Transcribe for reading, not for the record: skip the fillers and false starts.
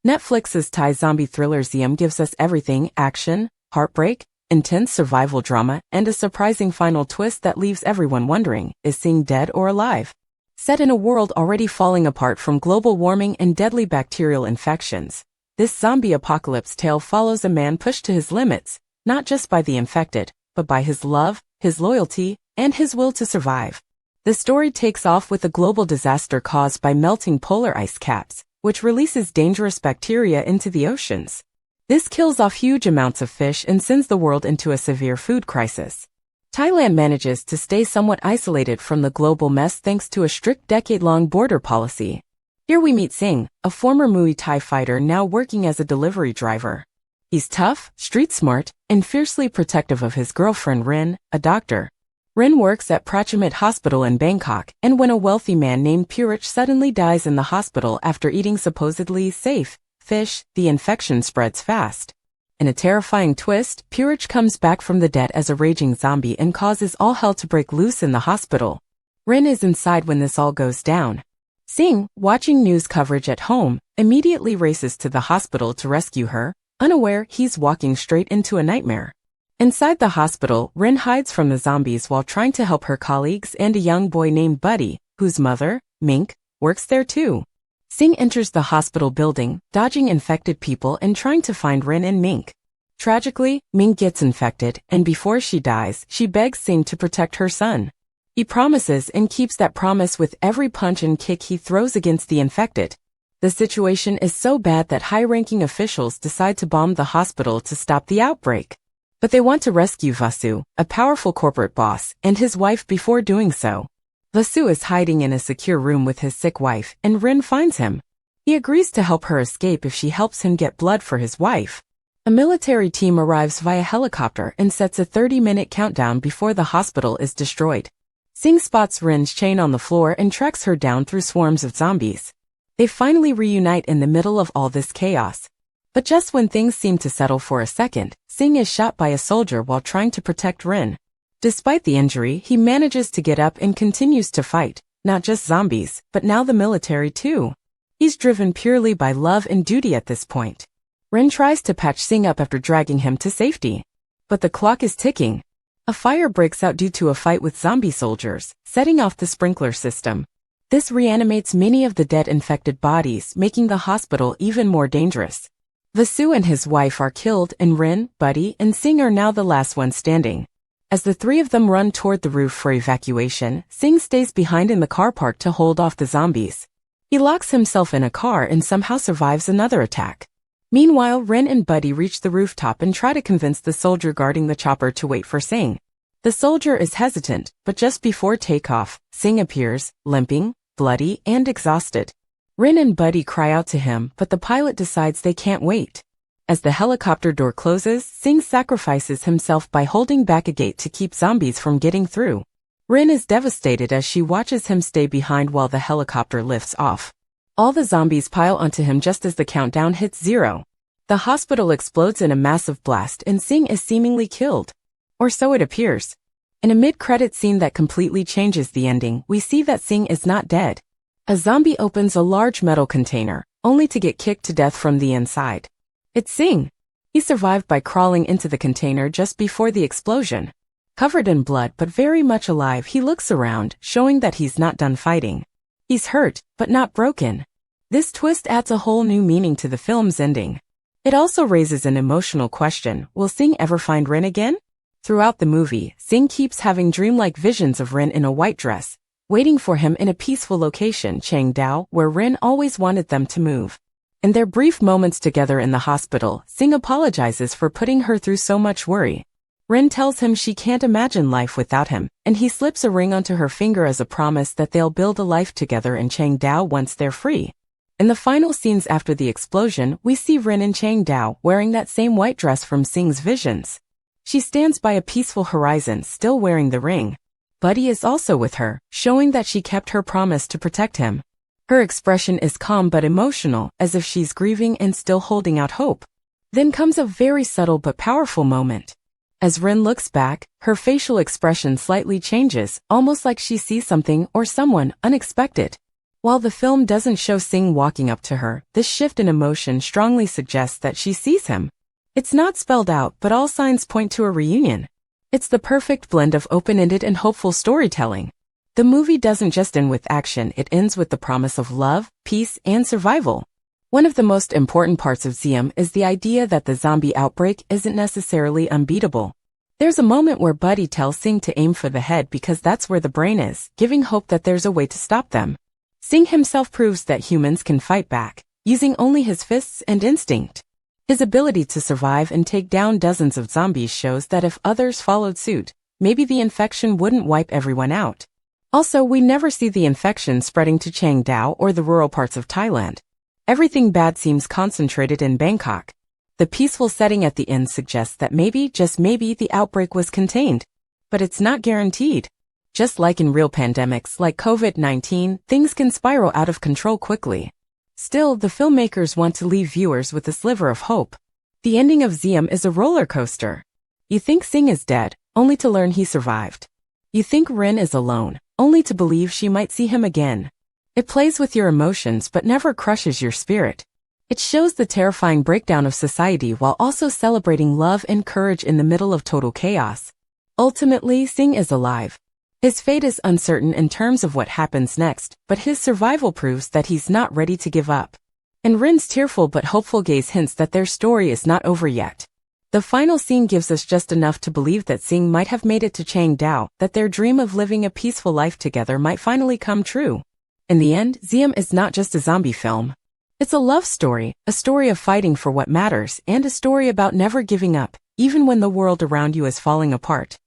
Netflix's Thai zombie thriller Zium gives us everything: action, heartbreak, intense survival drama, and a surprising final twist that leaves everyone wondering, is Sing dead or alive? Set in a world already falling apart from global warming and deadly bacterial infections, this zombie apocalypse tale follows a man pushed to his limits, not just by the infected, but by his love, his loyalty, and his will to survive. The story takes off with a global disaster caused by melting polar ice caps, which releases dangerous bacteria into the oceans. This kills off huge amounts of fish and sends the world into a severe food crisis. Thailand manages to stay somewhat isolated from the global mess thanks to a strict decade-long border policy. Here we meet Sing, a former Muay Thai fighter now working as a delivery driver. He's tough, street-smart, and fiercely protective of his girlfriend Rin, a doctor. Rin works at Prachimit Hospital in Bangkok, and when a wealthy man named Purich suddenly dies in the hospital after eating supposedly safe fish, the infection spreads fast. In a terrifying twist, Purich comes back from the dead as a raging zombie and causes all hell to break loose in the hospital. Rin is inside when this all goes down. Sing, watching news coverage at home, immediately races to the hospital to rescue her, unaware he's walking straight into a nightmare. Inside the hospital, Rin hides from the zombies while trying to help her colleagues and a young boy named Buddy, whose mother, Mink, works there too. Sing enters the hospital building, dodging infected people and trying to find Rin and Mink. Tragically, Mink gets infected, and before she dies, she begs Sing to protect her son. He promises and keeps that promise with every punch and kick he throws against the infected. The situation is so bad that high-ranking officials decide to bomb the hospital to stop the outbreak. But they want to rescue Vasu, a powerful corporate boss, and his wife before doing so. Vasu is hiding in a secure room with his sick wife, and Rin finds him. He agrees to help her escape if she helps him get blood for his wife. A military team arrives via helicopter and sets a 30-minute countdown before the hospital is destroyed. Sing spots Rin's chain on the floor and tracks her down through swarms of zombies. They finally reunite in the middle of all this chaos. But just when things seem to settle for a second, Sing is shot by a soldier while trying to protect Rin. Despite the injury, he manages to get up and continues to fight, not just zombies, but now the military too. He's driven purely by love and duty at this point. Rin tries to patch Sing up after dragging him to safety. But the clock is ticking. A fire breaks out due to a fight with zombie soldiers, setting off the sprinkler system. This reanimates many of the dead infected bodies, making the hospital even more dangerous. Vasu and his wife are killed, and Rin, Buddy, and Sing are now the last ones standing. As the three of them run toward the roof for evacuation, Sing stays behind in the car park to hold off the zombies. He locks himself in a car and somehow survives another attack. Meanwhile, Rin and Buddy reach the rooftop and try to convince the soldier guarding the chopper to wait for Sing. The soldier is hesitant, but just before takeoff, Sing appears, limping, bloody, and exhausted. Rin and Buddy cry out to him, but the pilot decides they can't wait. As the helicopter door closes, Sing sacrifices himself by holding back a gate to keep zombies from getting through. Rin is devastated as she watches him stay behind while the helicopter lifts off. All the zombies pile onto him just as the countdown hits 0. The hospital explodes in a massive blast and Sing is seemingly killed. Or so it appears. In a mid-credit scene that completely changes the ending, we see that Sing is not dead. A zombie opens a large metal container, only to get kicked to death from the inside. It's Sing. He survived by crawling into the container just before the explosion. Covered in blood but very much alive, he looks around, showing that he's not done fighting. He's hurt, but not broken. This twist adds a whole new meaning to the film's ending. It also raises an emotional question: will Sing ever find Rin again? Throughout the movie, Sing keeps having dreamlike visions of Rin in a white dress, waiting for him in a peaceful location, Changdao, where Rin always wanted them to move. In their brief moments together in the hospital, Sing apologizes for putting her through so much worry. Rin tells him she can't imagine life without him, and he slips a ring onto her finger as a promise that they'll build a life together in Changdao once they're free. In the final scenes after the explosion, we see Rin in Changdao wearing that same white dress from Sing's visions. She stands by a peaceful horizon, still wearing the ring. Buddy is also with her, showing that she kept her promise to protect him. Her expression is calm but emotional, as if she's grieving and still holding out hope. Then comes a very subtle but powerful moment. As Rin looks back, her facial expression slightly changes, almost like she sees something or someone unexpected. While the film doesn't show Sing walking up to her, this shift in emotion strongly suggests that she sees him. It's not spelled out, but all signs point to a reunion. It's the perfect blend of open-ended and hopeful storytelling. The movie doesn't just end with action, it ends with the promise of love, peace, and survival. One of the most important parts of Ziem is the idea that the zombie outbreak isn't necessarily unbeatable. There's a moment where Buddy tells Sing to aim for the head because that's where the brain is, giving hope that there's a way to stop them. Sing himself proves that humans can fight back, using only his fists and instinct. His ability to survive and take down dozens of zombies shows that if others followed suit, maybe the infection wouldn't wipe everyone out. Also, we never see the infection spreading to Changdao or the rural parts of Thailand. Everything bad seems concentrated in Bangkok. The peaceful setting at the end suggests that maybe, just maybe, the outbreak was contained. But it's not guaranteed. Just like in real pandemics like COVID-19, things can spiral out of control quickly. Still, the filmmakers want to leave viewers with a sliver of hope. The ending of Ziem is a roller coaster. You think Sing is dead, only to learn he survived. You think Rin is alone, only to believe she might see him again. It plays with your emotions but never crushes your spirit. It shows the terrifying breakdown of society while also celebrating love and courage in the middle of total chaos. Ultimately, Sing is alive. His fate is uncertain in terms of what happens next, but his survival proves that he's not ready to give up. And Rin's tearful but hopeful gaze hints that their story is not over yet. The final scene gives us just enough to believe that Sing might have made it to Changdao, that their dream of living a peaceful life together might finally come true. In the end, Ziem is not just a zombie film. It's a love story, a story of fighting for what matters, and a story about never giving up, even when the world around you is falling apart.